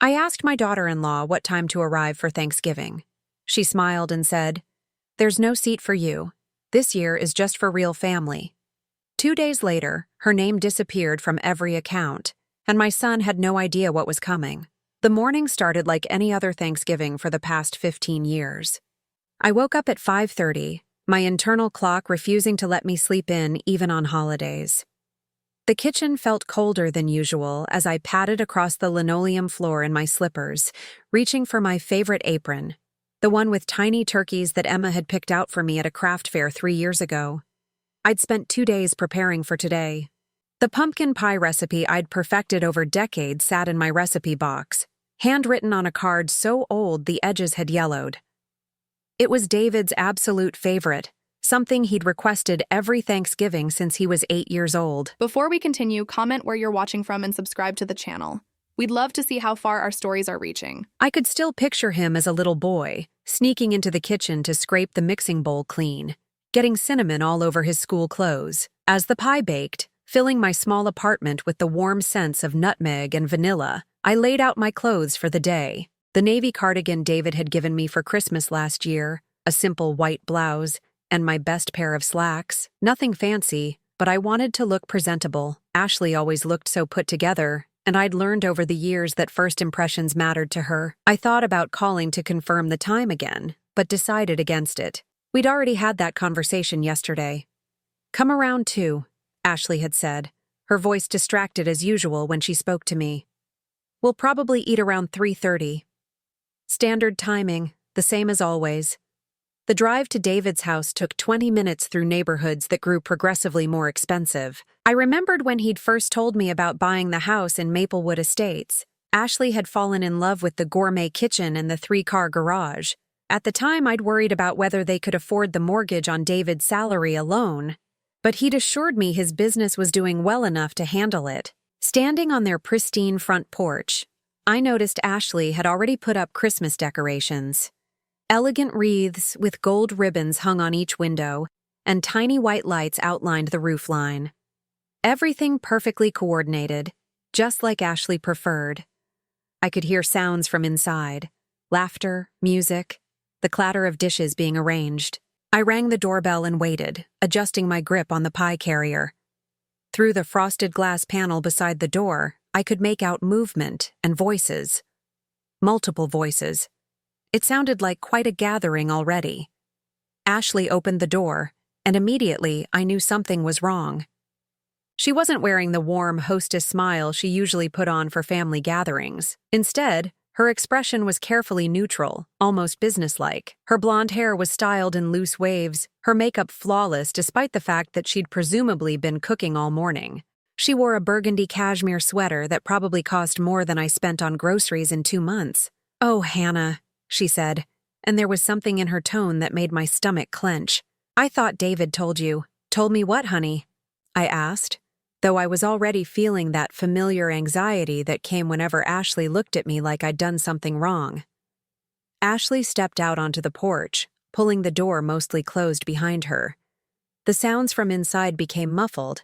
I asked my daughter-in-law what time to arrive for Thanksgiving. She smiled and said, "There's no seat for you. This year is just for real family." 2 days later, her name disappeared from every account, and my son had no idea what was coming. The morning started like any other Thanksgiving for the past 15 years. I woke up at 5:30, my internal clock refusing to let me sleep in even on holidays. The kitchen felt colder than usual as I padded across the linoleum floor in my slippers, reaching for my favorite apron, the one with tiny turkeys that Emma had picked out for me at a craft fair 3 years ago. I'd spent 2 days preparing for today. The pumpkin pie recipe I'd perfected over decades sat in my recipe box, handwritten on a card so old the edges had yellowed. It was David's absolute favorite, something he'd requested every Thanksgiving since he was 8 years old. Before we continue, comment where you're watching from and subscribe to the channel. We'd love to see how far our stories are reaching. I could still picture him as a little boy, sneaking into the kitchen to scrape the mixing bowl clean, getting cinnamon all over his school clothes. As the pie baked, filling my small apartment with the warm scents of nutmeg and vanilla, I laid out my clothes for the day. The navy cardigan David had given me for Christmas last year, a simple white blouse, and my best pair of slacks. Nothing fancy, but I wanted to look presentable. Ashley always looked so put together, and I'd learned over the years that first impressions mattered to her. I thought about calling to confirm the time again, but decided against it. We'd already had that conversation yesterday. "Come around 2, Ashley had said, her voice distracted as usual when she spoke to me. "We'll probably eat around 3:30. Standard timing, the same as always. The drive to David's house took 20 minutes through neighborhoods that grew progressively more expensive. I remembered when he'd first told me about buying the house in Maplewood Estates. Ashley had fallen in love with the gourmet kitchen and the 3-car garage. At the time, I'd worried about whether they could afford the mortgage on David's salary alone, but he'd assured me his business was doing well enough to handle it. Standing on their pristine front porch, I noticed Ashley had already put up Christmas decorations. Elegant wreaths with gold ribbons hung on each window, and tiny white lights outlined the roofline. Everything perfectly coordinated, just like Ashley preferred. I could hear sounds from inside, laughter, music, the clatter of dishes being arranged. I rang the doorbell and waited, adjusting my grip on the pie carrier. Through the frosted glass panel beside the door, I could make out movement and voices. Multiple voices. It sounded like quite a gathering already. Ashley opened the door, and immediately I knew something was wrong. She wasn't wearing the warm hostess smile she usually put on for family gatherings. Instead, her expression was carefully neutral, almost businesslike. Her blonde hair was styled in loose waves, her makeup flawless despite the fact that she'd presumably been cooking all morning. She wore a burgundy cashmere sweater that probably cost more than I spent on groceries in 2 months. "Oh, Hannah," she said, and there was something in her tone that made my stomach clench. "I thought David told you." "Told me what, honey?" I asked, though I was already feeling that familiar anxiety that came whenever Ashley looked at me like I'd done something wrong. Ashley stepped out onto the porch, pulling the door mostly closed behind her. The sounds from inside became muffled,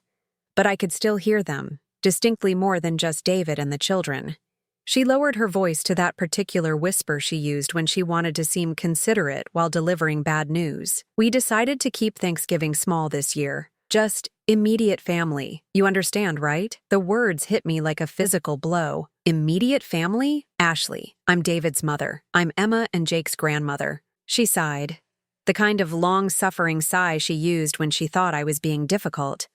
but I could still hear them, distinctly more than just David and the children. She lowered her voice to that particular whisper she used when she wanted to seem considerate while delivering bad news. "We decided to keep Thanksgiving small this year. Just immediate family. You understand, right?" The words hit me like a physical blow. "Immediate family? Ashley, I'm David's mother. I'm Emma and Jake's grandmother." She sighed, the kind of long-suffering sigh she used when she thought I was being difficult.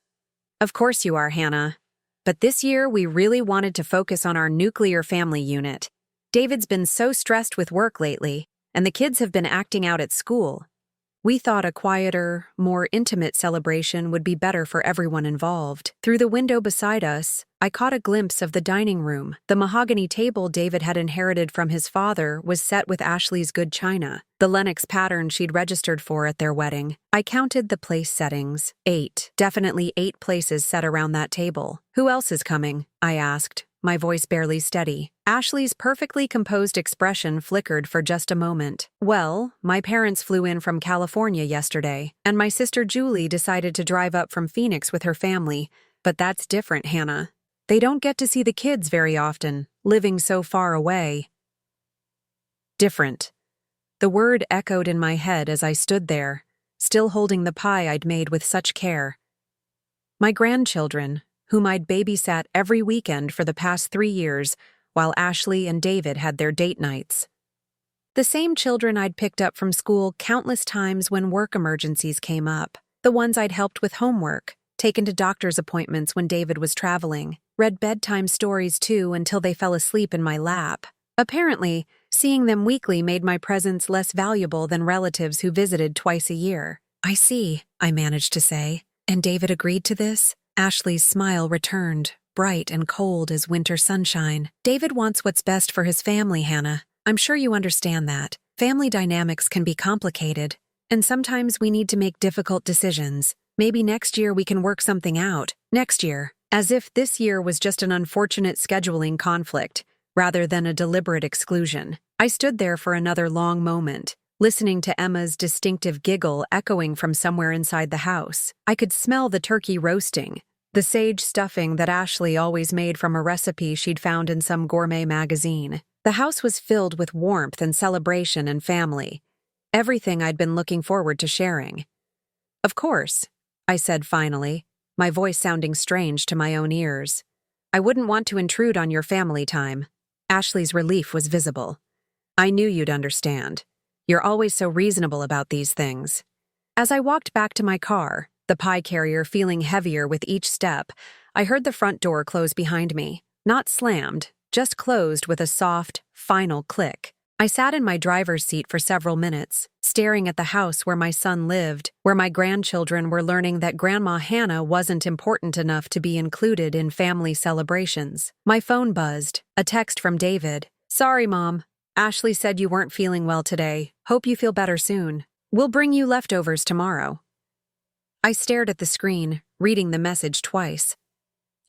"Of course you are, Hannah. But this year, we really wanted to focus on our nuclear family unit. David's been so stressed with work lately, and the kids have been acting out at school. We thought a quieter, more intimate celebration would be better for everyone involved." Through the window beside us, I caught a glimpse of the dining room. The mahogany table David had inherited from his father was set with Ashley's good china, the Lenox pattern she'd registered for at their wedding. I counted the place settings. 8. Definitely 8 places set around that table. "Who else is coming?" I asked, my voice barely steady. Ashley's perfectly composed expression flickered for just a moment. "Well, my parents flew in from California yesterday, and my sister Julie decided to drive up from Phoenix with her family, but that's different, Hannah. They don't get to see the kids very often, living so far away. Different. The word echoed in my head as I stood there, still holding the pie I'd made with such care. My grandchildren, whom I'd babysat every weekend for the past 3 years, while Ashley and David had their date nights. The same children I'd picked up from school countless times when work emergencies came up. The ones I'd helped with homework, taken to doctor's appointments when David was traveling, read bedtime stories too until they fell asleep in my lap. Apparently, seeing them weekly made my presence less valuable than relatives who visited twice a year. "I see," I managed to say. "And David agreed to this?" Ashley's smile returned, bright and cold as winter sunshine. "David wants what's best for his family, Hannah. I'm sure you understand that. Family dynamics can be complicated, and sometimes we need to make difficult decisions. Maybe next year we can work something out. Next year." As if this year was just an unfortunate scheduling conflict, rather than a deliberate exclusion. I stood there for another long moment, listening to Emma's distinctive giggle echoing from somewhere inside the house. I could smell the turkey roasting, the sage stuffing that Ashley always made from a recipe she'd found in some gourmet magazine. The house was filled with warmth and celebration and family, everything I'd been looking forward to sharing. "Of course," I said finally, my voice sounding strange to my own ears. "I wouldn't want to intrude on your family time." Ashley's relief was visible. "I knew you'd understand. You're always so reasonable about these things." As I walked back to my car, the pie carrier feeling heavier with each step, I heard the front door close behind me. Not slammed, just closed with a soft, final click. I sat in my driver's seat for several minutes, staring at the house where my son lived, where my grandchildren were learning that Grandma Hanna wasn't important enough to be included in family celebrations. My phone buzzed, a text from David. "Sorry, Mom. Ashley said you weren't feeling well today. Hope you feel better soon. We'll bring you leftovers tomorrow." I stared at the screen, reading the message twice.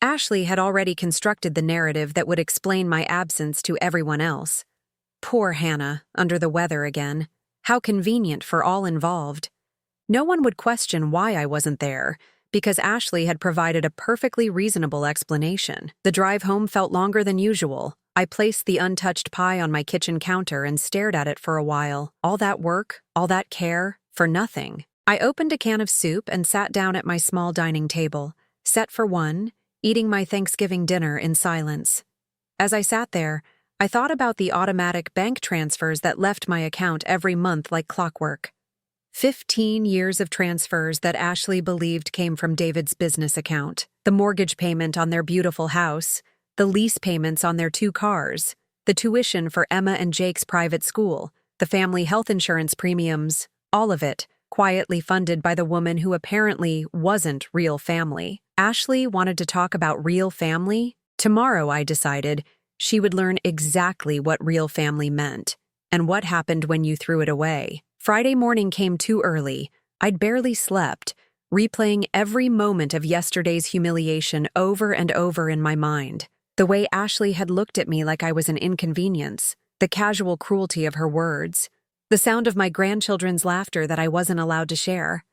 Ashley had already constructed the narrative that would explain my absence to everyone else. Poor Hannah, under the weather again. How convenient for all involved. No one would question why I wasn't there, because Ashley had provided a perfectly reasonable explanation. The drive home felt longer than usual. I placed the untouched pie on my kitchen counter and stared at it for a while. All that work, all that care, for nothing. I opened a can of soup and sat down at my small dining table, set for one, eating my Thanksgiving dinner in silence. As I sat there, I thought about the automatic bank transfers that left my account every month like clockwork. 15 years of transfers that Ashley believed came from David's business account. The mortgage payment on their beautiful house, the lease payments on their 2 cars, the tuition for Emma and Jake's private school, the family health insurance premiums, all of it, quietly funded by the woman who apparently wasn't real family. Ashley wanted to talk about real family? Tomorrow, I decided, she would learn exactly what real family meant, and what happened when you threw it away. Friday morning came too early. I'd barely slept, replaying every moment of yesterday's humiliation over and over in my mind. The way Ashley had looked at me like I was an inconvenience, the casual cruelty of her words, the sound of my grandchildren's laughter that I wasn't allowed to share.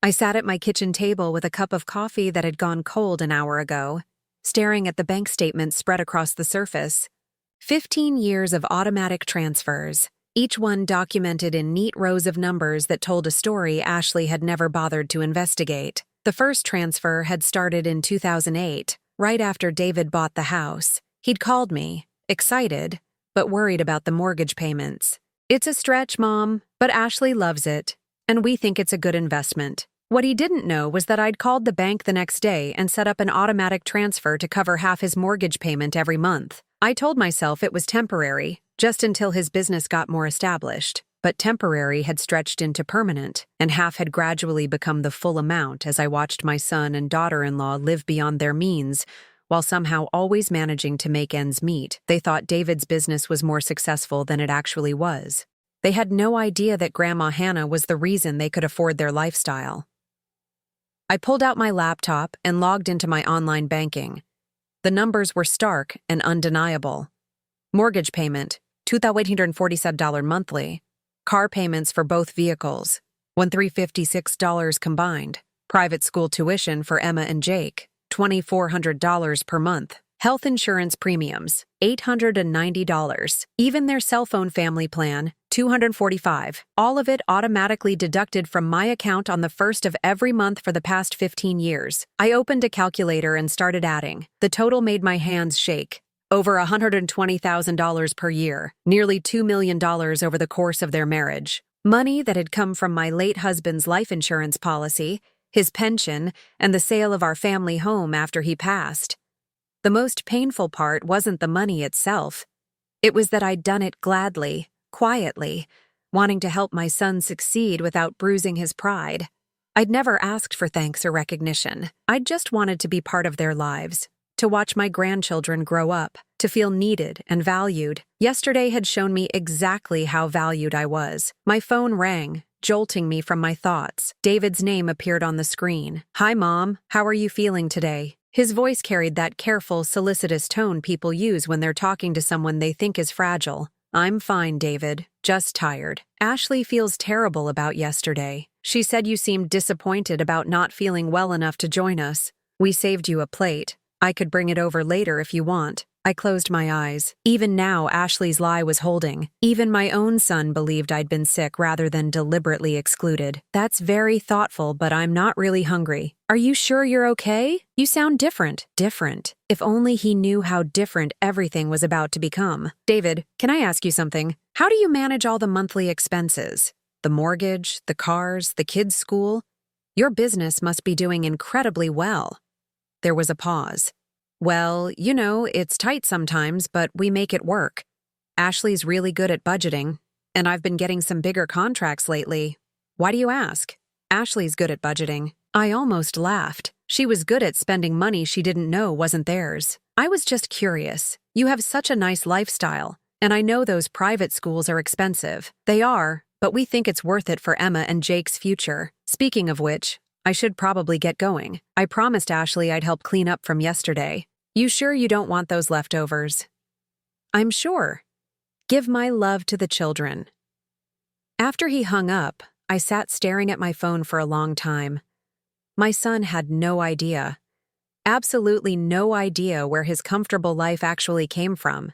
I sat at my kitchen table with a cup of coffee that had gone cold an hour ago, staring at the bank statement spread across the surface. 15 years of automatic transfers, each one documented in neat rows of numbers that told a story Ashley had never bothered to investigate. The first transfer had started in 2008, right after David bought the house. He'd called me, excited, but worried about the mortgage payments. "It's a stretch, Mom, but Ashley loves it, and we think it's a good investment." What he didn't know was that I'd called the bank the next day and set up an automatic transfer to cover half his mortgage payment every month. I told myself it was temporary, just until his business got more established. But temporary had stretched into permanent, and half had gradually become the full amount as I watched my son and daughter-in-law live beyond their means, while somehow always managing to make ends meet. They thought David's business was more successful than it actually was. They had no idea that Grandma Hanna was the reason they could afford their lifestyle. I pulled out my laptop and logged into my online banking. The numbers were stark and undeniable. Mortgage payment, $2,847 monthly. Car payments for both vehicles, $1,356 combined. Private school tuition for Emma and Jake, $2,400 per month. Health insurance premiums, $890. Even their cell phone family plan, $245. All of it automatically deducted from my account on the first of every month for the past 15 years. I opened a calculator and started adding. The total made my hands shake. Over $120,000 per year, nearly $2 million over the course of their marriage. Money that had come from my late husband's life insurance policy, his pension, and the sale of our family home after he passed. The most painful part wasn't the money itself. It was that I'd done it gladly, quietly, wanting to help my son succeed without bruising his pride. I'd never asked for thanks or recognition. I'd just wanted to be part of their lives, to watch my grandchildren grow up, to feel needed and valued. Yesterday had shown me exactly how valued I was. My phone rang, jolting me from my thoughts. David's name appeared on the screen. "Hi, Mom. How are you feeling today?" His voice carried that careful, solicitous tone people use when they're talking to someone they think is fragile. "I'm fine, David. Just tired. Ashley feels terrible about yesterday. She said you seemed disappointed about not feeling well enough to join us. We saved you a plate. I could bring it over later if you want." I closed my eyes. Even now, Ashley's lie was holding. Even my own son believed I'd been sick rather than deliberately excluded. "That's very thoughtful, but I'm not really hungry." "Are you sure you're okay? You sound different." Different. If only he knew how different everything was about to become. "David, can I ask you something? How do you manage all the monthly expenses? The mortgage, the cars, the kids' school? Your business must be doing incredibly well." There was a pause. "Well, it's tight sometimes, but we make it work. Ashley's really good at budgeting, and I've been getting some bigger contracts lately." "Why do you ask?" "Ashley's good at budgeting." I almost laughed. She was good at spending money she didn't know wasn't theirs. "I was just curious. You have such a nice lifestyle, and I know those private schools are expensive." "They are, but we think it's worth it for Emma and Jake's future. Speaking of which, I should probably get going. I promised Ashley I'd help clean up from yesterday. You sure you don't want those leftovers?" "I'm sure. Give my love to the children." After he hung up, I sat staring at my phone for a long time. My son had no idea. Absolutely no idea where his comfortable life actually came from.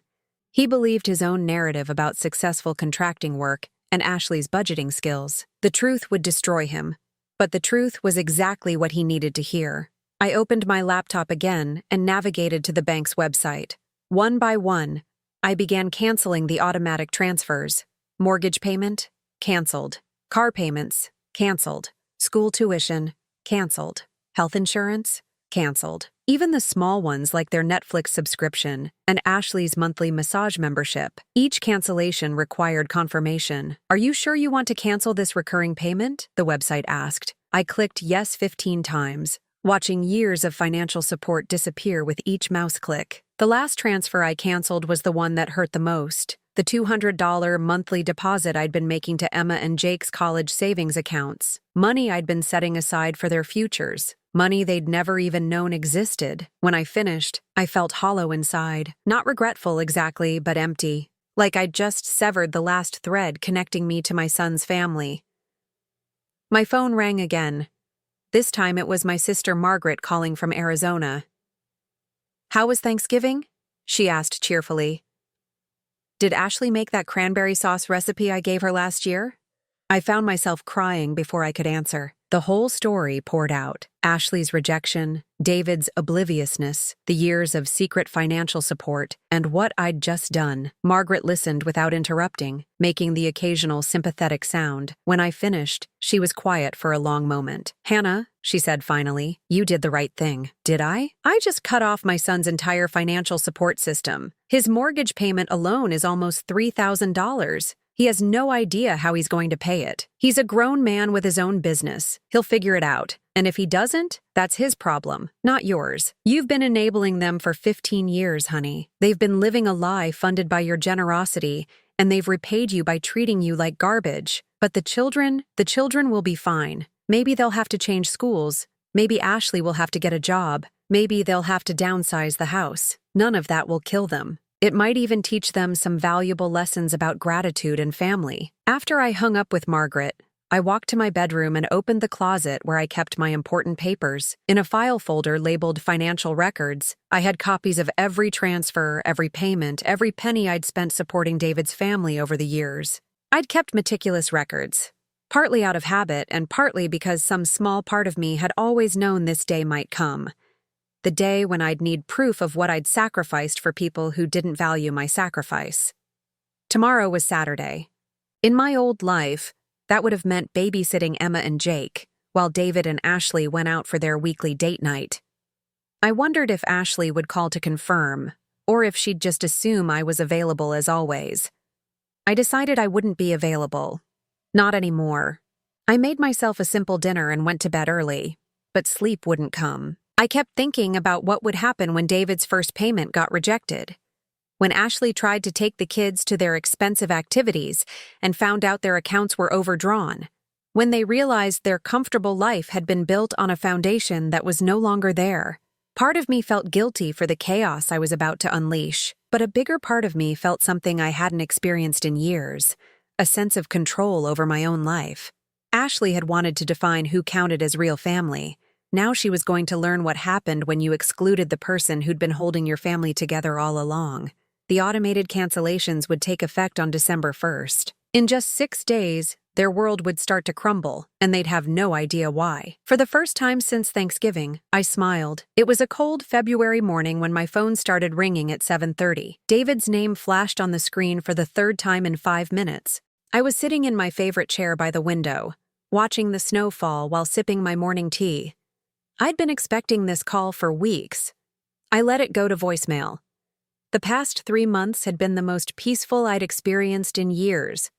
He believed his own narrative about successful contracting work and Ashley's budgeting skills. The truth would destroy him, but the truth was exactly what he needed to hear. I opened my laptop again and navigated to the bank's website. One by one, I began canceling the automatic transfers. Mortgage payment? Canceled. Car payments? Canceled. School tuition? Canceled. Health insurance? Canceled. Even the small ones like their Netflix subscription and Ashley's monthly massage membership. Each cancellation required confirmation. "Are you sure you want to cancel this recurring payment?" the website asked. I clicked yes 15 times, watching years of financial support disappear with each mouse click. The last transfer I canceled was the one that hurt the most. The $200 monthly deposit I'd been making to Emma and Jake's college savings accounts. Money I'd been setting aside for their futures. Money they'd never even known existed. When I finished, I felt hollow inside. Not regretful exactly, but empty. Like I'd just severed the last thread connecting me to my son's family. My phone rang again. This time it was my sister Margaret calling from Arizona. "How was Thanksgiving?" she asked cheerfully. "Did Ashley make that cranberry sauce recipe I gave her last year?" I found myself crying before I could answer. The whole story poured out. Ashley's rejection, David's obliviousness, the years of secret financial support, and what I'd just done. Margaret listened without interrupting, making the occasional sympathetic sound. When I finished, she was quiet for a long moment. "Hannah," she said finally, "you did the right thing." "Did I?" "I just cut off my son's entire financial support system. His mortgage payment alone is almost $3,000. He has no idea how he's going to pay it. He's a grown man with his own business. He'll figure it out. And if he doesn't, that's his problem, not yours. You've been enabling them for 15 years, honey. They've been living a lie funded by your generosity, and they've repaid you by treating you like garbage. But the children will be fine. Maybe they'll have to change schools. Maybe Ashley will have to get a job. Maybe they'll have to downsize the house. None of that will kill them. It might even teach them some valuable lessons about gratitude and family." After I hung up with Margaret, I walked to my bedroom and opened the closet where I kept my important papers. In a file folder labeled Financial Records, I had copies of every transfer, every payment, every penny I'd spent supporting David's family over the years. I'd kept meticulous records, partly out of habit and partly because some small part of me had always known this day might come. The day when I'd need proof of what I'd sacrificed for people who didn't value my sacrifice. Tomorrow was Saturday. In my old life, that would have meant babysitting Emma and Jake, while David and Ashley went out for their weekly date night. I wondered if Ashley would call to confirm, or if she'd just assume I was available as always. I decided I wouldn't be available. Not anymore. I made myself a simple dinner and went to bed early, but sleep wouldn't come. I kept thinking about what would happen when David's first payment got rejected. When Ashley tried to take the kids to their expensive activities and found out their accounts were overdrawn. When they realized their comfortable life had been built on a foundation that was no longer there. Part of me felt guilty for the chaos I was about to unleash, but a bigger part of me felt something I hadn't experienced in years, a sense of control over my own life. Ashley had wanted to define who counted as real family. Now she was going to learn what happened when you excluded the person who'd been holding your family together all along. The automated cancellations would take effect on December 1st. In just 6 days, their world would start to crumble, and they'd have no idea why. For the first time since Thanksgiving, I smiled. It was a cold February morning when my phone started ringing at 7:30. David's name flashed on the screen for the third time in 5 minutes. I was sitting in my favorite chair by the window, watching the snow fall while sipping my morning tea. I'd been expecting this call for weeks. I let it go to voicemail. The past 3 months had been the most peaceful I'd experienced in years.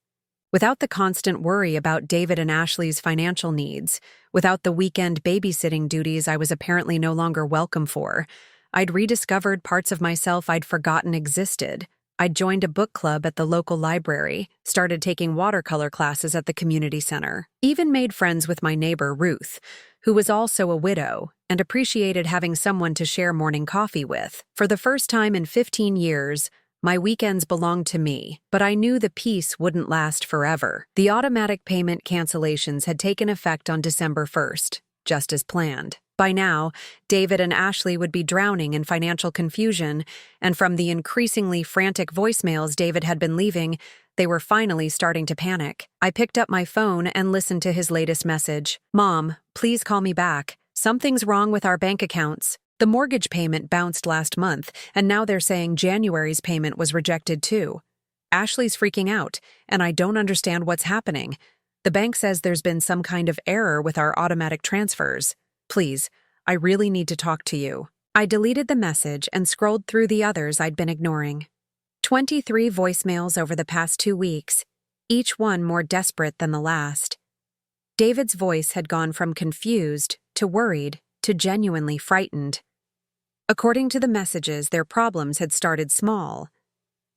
Without the constant worry about David and Ashley's financial needs, without the weekend babysitting duties I was apparently no longer welcome for, I'd rediscovered parts of myself I'd forgotten existed. I'd joined a book club at the local library, started taking watercolor classes at the community center, even made friends with my neighbor Ruth, who was also a widow and appreciated having someone to share morning coffee with. For the first time in 15 years, my weekends belonged to me, but I knew the peace wouldn't last forever. The automatic payment cancellations had taken effect on December 1st, just as planned. By now, David and Ashley would be drowning in financial confusion, and from the increasingly frantic voicemails David had been leaving, they were finally starting to panic. I picked up my phone and listened to his latest message. "Mom, please call me back. Something's wrong with our bank accounts. The mortgage payment bounced last month, and now they're saying January's payment was rejected too. Ashley's freaking out, and I don't understand what's happening. The bank says there's been some kind of error with our automatic transfers. Please, I really need to talk to you." I deleted the message and scrolled through the others I'd been ignoring. 23 voicemails over the past 2 weeks, each one more desperate than the last. David's voice had gone from confused to worried to genuinely frightened. According to the messages, their problems had started small.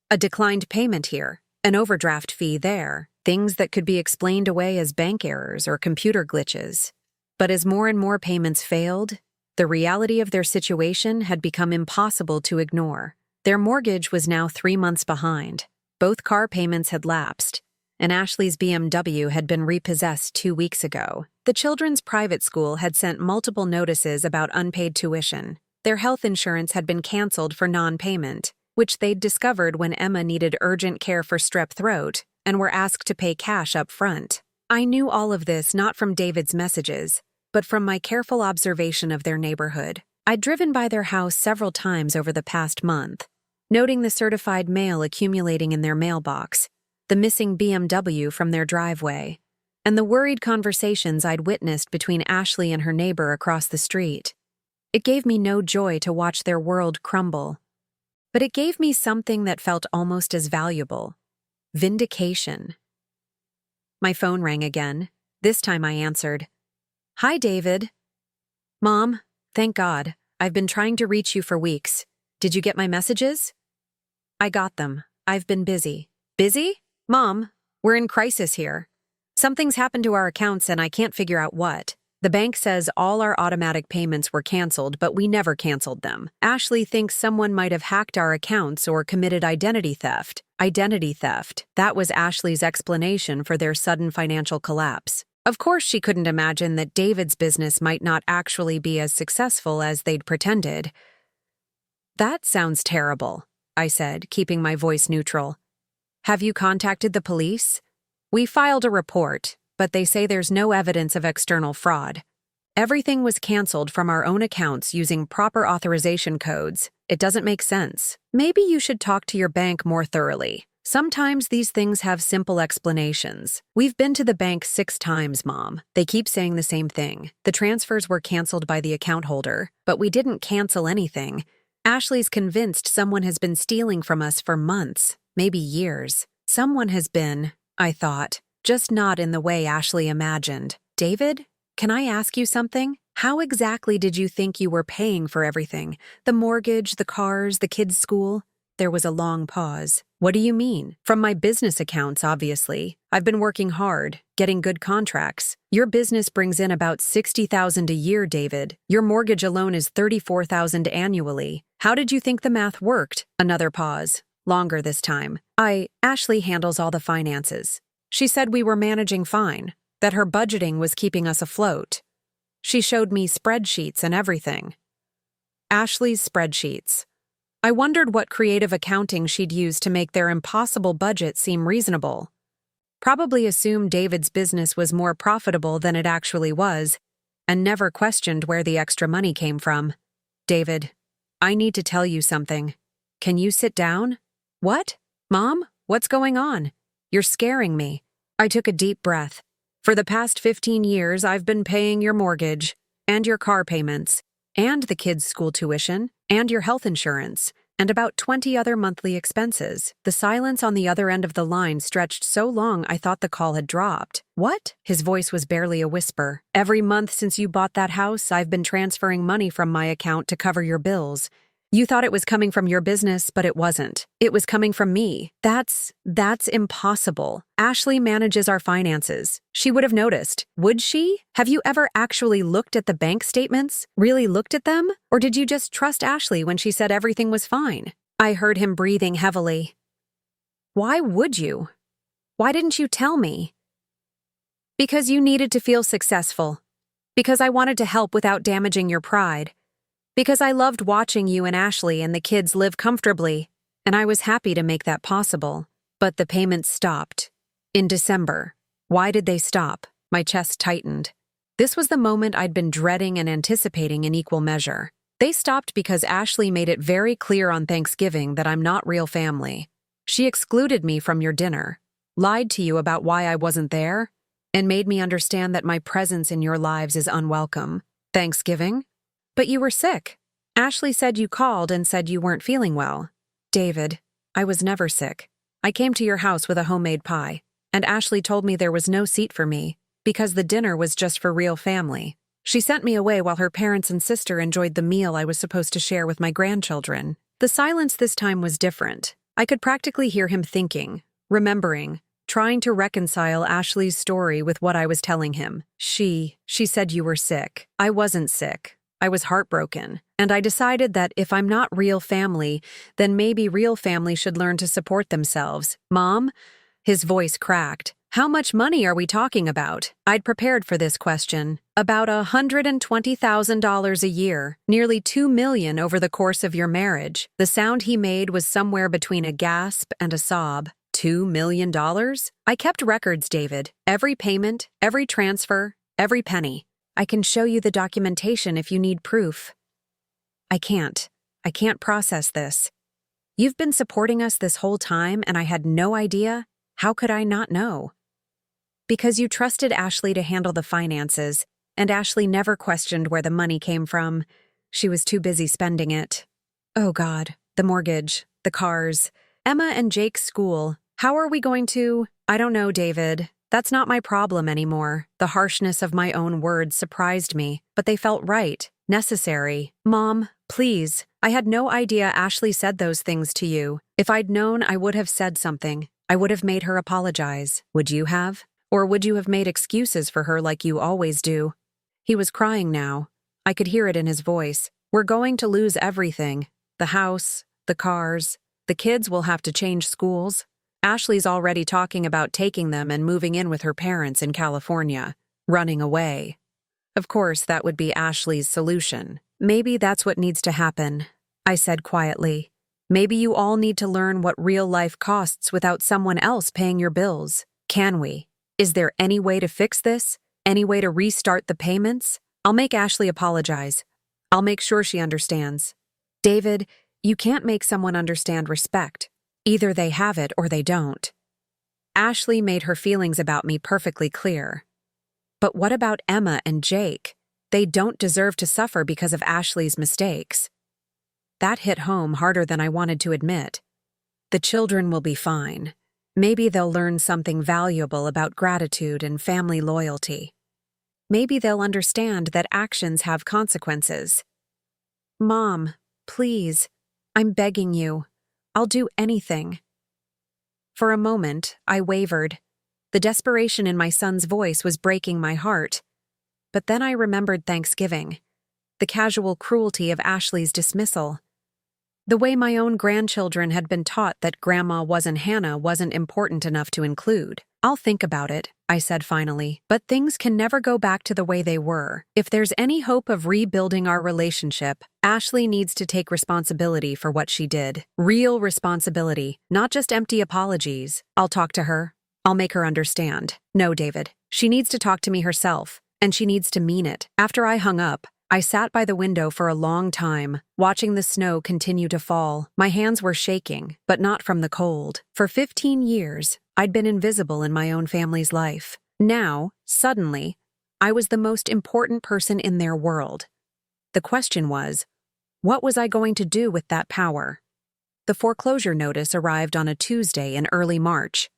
A declined payment here, an overdraft fee there, things that could be explained away as bank errors or computer glitches. But as more and more payments failed, the reality of their situation had become impossible to ignore. Their mortgage was now 3 months behind. Both car payments had lapsed, and Ashley's BMW had been repossessed 2 weeks ago. The children's private school had sent multiple notices about unpaid tuition. Their health insurance had been canceled for non-payment, which they'd discovered when Emma needed urgent care for strep throat and were asked to pay cash up front. I knew all of this not from David's messages, but from my careful observation of their neighborhood. I'd driven by their house several times over the past month, noting the certified mail accumulating in their mailbox, the missing BMW from their driveway, and the worried conversations I'd witnessed between Ashley and her neighbor across the street. It gave me no joy to watch their world crumble, but it gave me something that felt almost as valuable: vindication. My phone rang again. This time I answered. "Hi, David." "Mom, thank God. I've been trying to reach you for weeks. Did you get my messages?" "I got them. I've been busy." "Busy? Mom, we're in crisis here. Something's happened to our accounts and I can't figure out what. The bank says all our automatic payments were canceled, but we never canceled them. Ashley thinks someone might have hacked our accounts or committed identity theft. Identity theft. That was Ashley's explanation for their sudden financial collapse. Of course, she couldn't imagine that David's business might not actually be as successful as they'd pretended. That sounds terrible, I said, keeping my voice neutral. Have you contacted the police? We filed a report, but they say there's no evidence of external fraud. Everything was canceled from our own accounts using proper authorization codes. It doesn't make sense. Maybe you should talk to your bank more thoroughly. Sometimes these things have simple explanations. We've been to the bank 6 times, Mom. They keep saying the same thing. The transfers were canceled by the account holder, but we didn't cancel anything. Ashley's convinced someone has been stealing from us for months, maybe years. Someone has been, I thought, just not in the way Ashley imagined. David, can I ask you something? How exactly did you think you were paying for everything? The mortgage, the cars, the kids' school? There was a long pause. What do you mean? From my business accounts, obviously. I've been working hard, getting good contracts. Your business brings in about $60,000 a year, David. Your mortgage alone is $34,000 annually. How did you think the math worked? Another pause. Longer this time. Ashley handles all the finances. She said we were managing fine, that her budgeting was keeping us afloat. She showed me spreadsheets and everything. Ashley's spreadsheets. I wondered what creative accounting she'd use to make their impossible budget seem reasonable. Probably assumed David's business was more profitable than it actually was, and never questioned where the extra money came from. David, I need to tell you something. Can you sit down? What? Mom? What's going on? You're scaring me. I took a deep breath. For the past 15 years, I've been paying your mortgage, and your car payments, and the kids' school tuition, and your health insurance, and about 20 other monthly expenses. The silence on the other end of the line stretched so long I thought the call had dropped. What? His voice was barely a whisper. Every month since you bought that house, I've been transferring money from my account to cover your bills. You thought it was coming from your business, but it wasn't. It was coming from me. That's impossible. Ashley manages our finances. She would have noticed. Would she? Have you ever actually looked at the bank statements? Really looked at them? Or did you just trust Ashley when she said everything was fine? I heard him breathing heavily. Why would you? Why didn't you tell me? Because you needed to feel successful. Because I wanted to help without damaging your pride. Because I loved watching you and Ashley and the kids live comfortably, and I was happy to make that possible. But the payments stopped. In December. Why did they stop? My chest tightened. This was the moment I'd been dreading and anticipating in equal measure. They stopped because Ashley made it very clear on Thanksgiving that I'm not real family. She excluded me from your dinner, lied to you about why I wasn't there, and made me understand that my presence in your lives is unwelcome. Thanksgiving? But you were sick. Ashley said you called and said you weren't feeling well. David, I was never sick. I came to your house with a homemade pie, and Ashley told me there was no seat for me, because the dinner was just for real family. She sent me away while her parents and sister enjoyed the meal I was supposed to share with my grandchildren. The silence this time was different. I could practically hear him thinking, remembering, trying to reconcile Ashley's story with what I was telling him. She said you were sick. I wasn't sick. I was heartbroken, and I decided that if I'm not real family, then maybe real family should learn to support themselves. Mom? His voice cracked. How much money are we talking about? I'd prepared for this question. About $120,000 a year, nearly $2 million over the course of your marriage. The sound he made was somewhere between a gasp and a sob. $2 million? I kept records, David. Every payment, every transfer, every penny. I can show you the documentation if you need proof. I can't process this. You've been supporting us this whole time and I had no idea? How could I not know? Because you trusted Ashley to handle the finances, and Ashley never questioned where the money came from. She was too busy spending it. Oh God, the mortgage, the cars, Emma and Jake's school. How are we going to? I don't know, David. That's not my problem anymore. The harshness of my own words surprised me, but they felt right, necessary. Mom, please. I had no idea Ashley said those things to you. If I'd known, I would have said something. I would have made her apologize. Would you have? Or would you have made excuses for her like you always do? He was crying now. I could hear it in his voice. We're going to lose everything. The house, the cars. The kids will have to change schools. Ashley's already talking about taking them and moving in with her parents in California, running away. Of course, that would be Ashley's solution. Maybe that's what needs to happen, I said quietly. Maybe you all need to learn what real life costs without someone else paying your bills. Can we? Is there any way to fix this? Any way to restart the payments? I'll make Ashley apologize. I'll make sure she understands. David, you can't make someone understand respect. Either they have it or they don't. Ashley made her feelings about me perfectly clear. But what about Emma and Jake? They don't deserve to suffer because of Ashley's mistakes. That hit home harder than I wanted to admit. The children will be fine. Maybe they'll learn something valuable about gratitude and family loyalty. Maybe they'll understand that actions have consequences. Mom, please, I'm begging you. I'll do anything. For a moment, I wavered. The desperation in my son's voice was breaking my heart. But then I remembered Thanksgiving, the casual cruelty of Ashley's dismissal. The way my own grandchildren had been taught that Grandma Hannah wasn't important enough to include. I'll think about it, I said finally, but things can never go back to the way they were. If there's any hope of rebuilding our relationship, Ashley needs to take responsibility for what she did. Real responsibility, not just empty apologies. I'll talk to her. I'll make her understand. No, David. She needs to talk to me herself, and she needs to mean it. After I hung up, I sat by the window for a long time, watching the snow continue to fall. My hands were shaking, but not from the cold. For 15 years, I'd been invisible in my own family's life. Now, suddenly, I was the most important person in their world. The question was, what was I going to do with that power? The foreclosure notice arrived on a Tuesday in early March.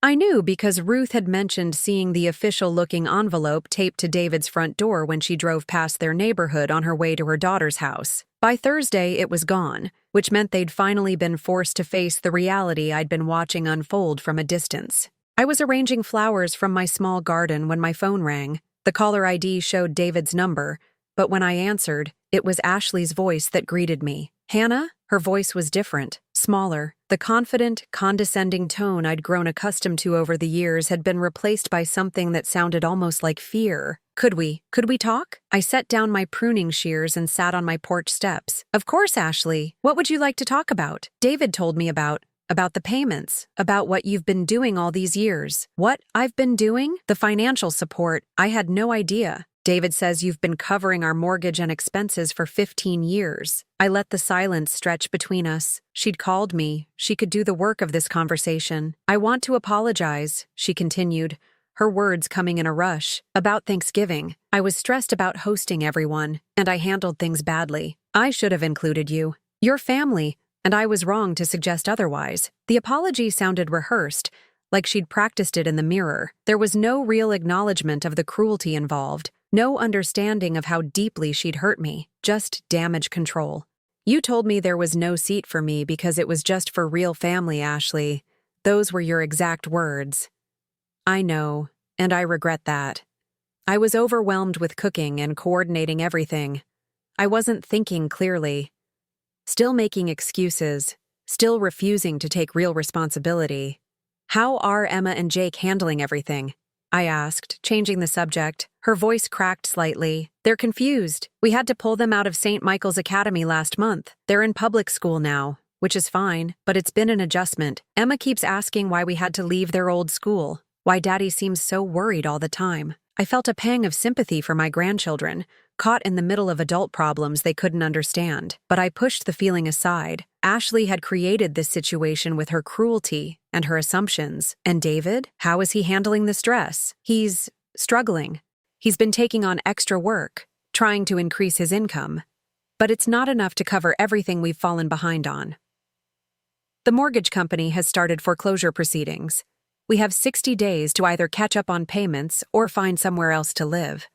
I knew because Ruth had mentioned seeing the official-looking envelope taped to David's front door when she drove past their neighborhood on her way to her daughter's house. By Thursday, it was gone, which meant they'd finally been forced to face the reality I'd been watching unfold from a distance. I was arranging flowers from my small garden when my phone rang. The caller ID showed David's number, but when I answered, it was Ashley's voice that greeted me. Hanna? Her voice was different, smaller. The confident, condescending tone I'd grown accustomed to over the years had been replaced by something that sounded almost like fear. Could we talk? I set down my pruning shears and sat on my porch steps. Of course, Ashley. What would you like to talk about? David told me about the payments, about what you've been doing all these years. What I've been doing? The financial support. I had no idea. David says you've been covering our mortgage and expenses for 15 years. I let the silence stretch between us. She'd called me. She could do the work of this conversation. I want to apologize, she continued, her words coming in a rush. About Thanksgiving. I was stressed about hosting everyone, and I handled things badly. I should have included you. Your family, and I was wrong to suggest otherwise. The apology sounded rehearsed, like she'd practiced it in the mirror. There was no real acknowledgement of the cruelty involved. No understanding of how deeply she'd hurt me, just damage control. You told me there was no seat for me because it was just for real family, Ashley. Those were your exact words. I know, and I regret that. I was overwhelmed with cooking and coordinating everything. I wasn't thinking clearly. Still making excuses, still refusing to take real responsibility. How are Emma and Jake handling everything? I asked, changing the subject. Her voice cracked slightly. They're confused. We had to pull them out of St. Michael's Academy last month. They're in public school now, which is fine, but it's been an adjustment. Emma keeps asking why we had to leave their old school, why Daddy seems so worried all the time. I felt a pang of sympathy for my grandchildren, caught in the middle of adult problems they couldn't understand. But I pushed the feeling aside. Ashley had created this situation with her cruelty and her assumptions. And David? How is he handling the stress? He's struggling. He's been taking on extra work, trying to increase his income. But it's not enough to cover everything we've fallen behind on. The mortgage company has started foreclosure proceedings. We have 60 days to either catch up on payments or find somewhere else to live.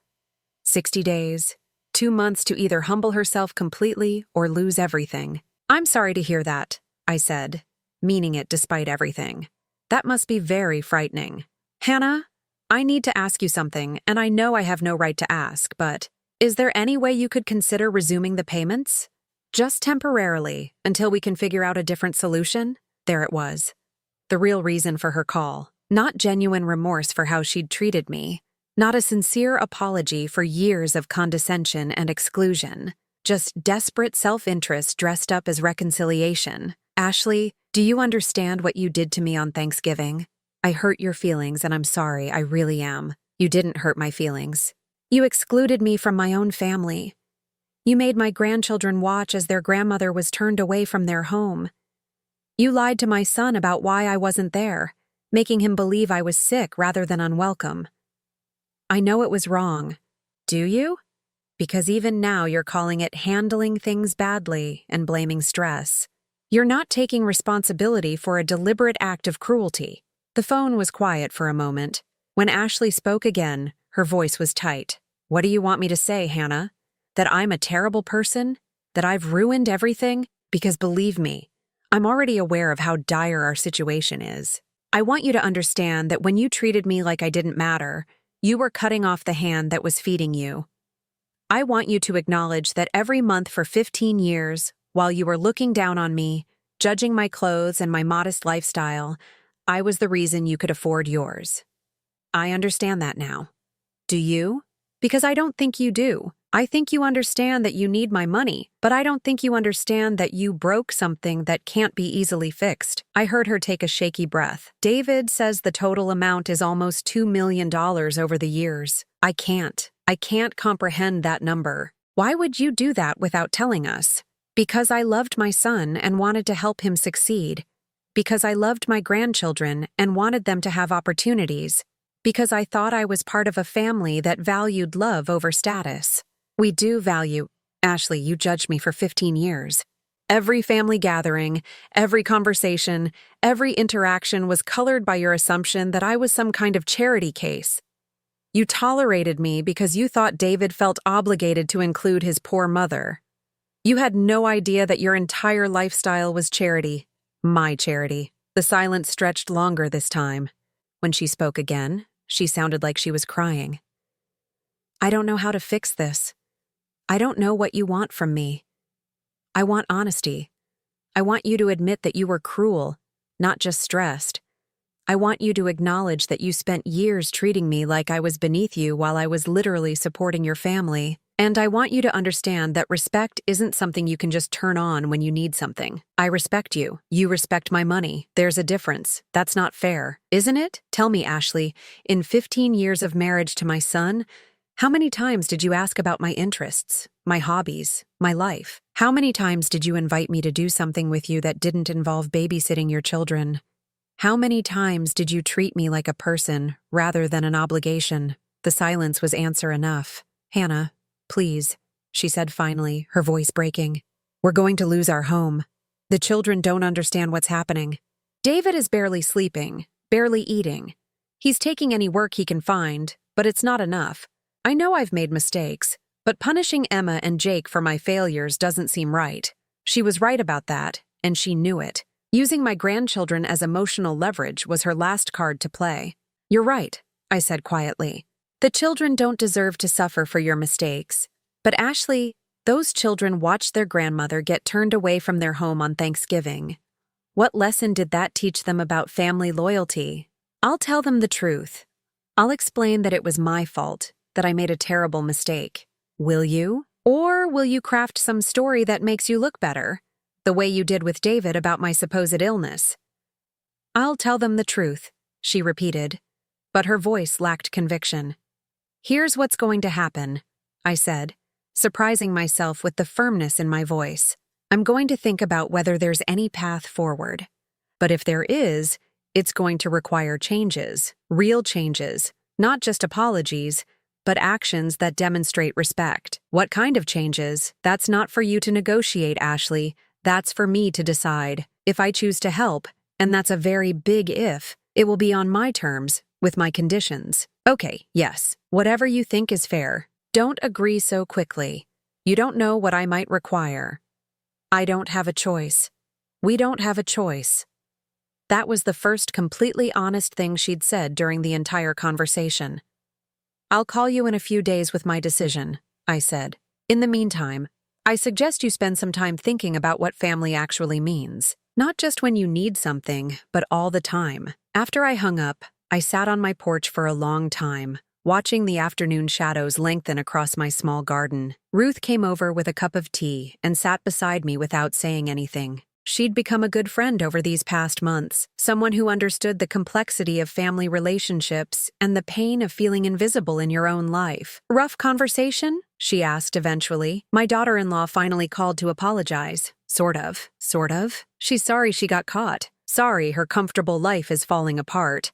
60 days, 2 months to either humble herself completely or lose everything. I'm sorry to hear that, I said, meaning it despite everything. That must be very frightening. Hanna, I need to ask you something, and I know I have no right to ask, but is there any way you could consider resuming the payments? Just temporarily, until we can figure out a different solution? There it was. the real reason for her call. Not genuine remorse for how she'd treated me. Not a sincere apology for years of condescension and exclusion. Just desperate self-interest dressed up as reconciliation. Ashley, do you understand what you did to me on Thanksgiving? I hurt your feelings and I'm sorry, I really am. You didn't hurt my feelings. You excluded me from my own family. You made my grandchildren watch as their grandmother was turned away from their home. You lied to my son about why I wasn't there, making him believe I was sick rather than unwelcome. I know it was wrong. Do you? Because even now you're calling it handling things badly and blaming stress. You're not taking responsibility for a deliberate act of cruelty. The phone was quiet for a moment. When Ashley spoke again, her voice was tight. What do you want me to say, Hanna? That I'm a terrible person? That I've ruined everything? Because believe me, I'm already aware of how dire our situation is. I want you to understand that when you treated me like I didn't matter, you were cutting off the hand that was feeding you. I want you to acknowledge that every month for 15 years, while you were looking down on me, judging my clothes and my modest lifestyle, I was the reason you could afford yours. I understand that now. Do you? Because I don't think you do. I think you understand that you need my money, but I don't think you understand that you broke something that can't be easily fixed. I heard her take a shaky breath. David says the total amount is almost $2 million over the years. I can't comprehend that number. Why would you do that without telling us? Because I loved my son and wanted to help him succeed. Because I loved my grandchildren and wanted them to have opportunities. Because I thought I was part of a family that valued love over status. We do value. Ashley, you judged me for 15 years. Every family gathering, every conversation, every interaction was colored by your assumption that I was some kind of charity case. You tolerated me because you thought David felt obligated to include his poor mother. You had no idea that your entire lifestyle was charity. My charity. The silence stretched longer this time. When she spoke again, she sounded like she was crying. I don't know how to fix this. I don't know what you want from me. I want honesty. I want you to admit that you were cruel, not just stressed. I want you to acknowledge that you spent years treating me like I was beneath you while I was literally supporting your family. And I want you to understand that respect isn't something you can just turn on when you need something. I respect you. You respect my money. There's a difference. That's not fair, isn't it? Tell me, Ashley, in 15 years of marriage to my son, how many times did you ask about my interests, my hobbies, my life? How many times did you invite me to do something with you that didn't involve babysitting your children? How many times did you treat me like a person rather than an obligation? The silence was answer enough. Hanna, please, she said finally, her voice breaking. We're going to lose our home. The children don't understand what's happening. David is barely sleeping, barely eating. He's taking any work he can find, but it's not enough. I know I've made mistakes, but punishing Emma and Jake for my failures doesn't seem right. She was right about that, and she knew it. Using my grandchildren as emotional leverage was her last card to play. You're right, I said quietly. The children don't deserve to suffer for your mistakes. But Ashley, those children watched their grandmother get turned away from their home on Thanksgiving. What lesson did that teach them about family loyalty? I'll tell them the truth. I'll explain that it was my fault, that I made a terrible mistake. Will you? Or will you craft some story that makes you look better, the way you did with David about my supposed illness? I'll tell them the truth, she repeated, but her voice lacked conviction. Here's what's going to happen, I said, surprising myself with the firmness in my voice. I'm going to think about whether there's any path forward. But if there is, it's going to require changes, real changes, not just apologies, but actions that demonstrate respect. What kind of changes? That's not for you to negotiate, Ashley. That's for me to decide. If I choose to help, and that's a very big if, it will be on my terms, with my conditions. Okay, yes, whatever you think is fair. Don't agree so quickly. You don't know what I might require. I don't have a choice. We don't have a choice. That was the first completely honest thing she'd said during the entire conversation. I'll call you in a few days with my decision, I said. In the meantime, I suggest you spend some time thinking about what family actually means. Not just when you need something, but all the time. After I hung up, I sat on my porch for a long time, watching the afternoon shadows lengthen across my small garden. Ruth came over with a cup of tea and sat beside me without saying anything. She'd become a good friend over these past months, someone who understood the complexity of family relationships and the pain of feeling invisible in your own life. "Rough conversation?" she asked eventually. "My daughter-in-law finally called to apologize. Sort of. She's sorry she got caught. Sorry her comfortable life is falling apart.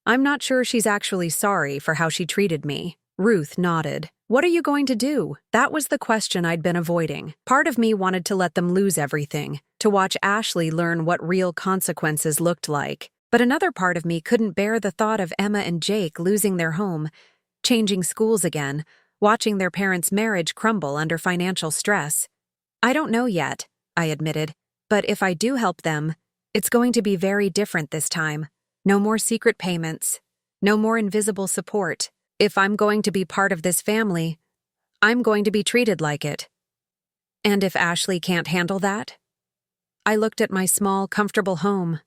I'm not sure she's actually sorry for how she treated me." Ruth nodded. "What are you going to do?" That was the question I'd been avoiding. Part of me wanted to let them lose everything, to watch Ashley learn what real consequences looked like. But another part of me couldn't bear the thought of Emma and Jake losing their home, changing schools again, watching their parents' marriage crumble under financial stress. "I don't know yet," I admitted. "But if I do help them, it's going to be very different this time. No more secret payments. No more invisible support. If I'm going to be part of this family, I'm going to be treated like it. And if Ashley can't handle that?" I looked at my small, comfortable home,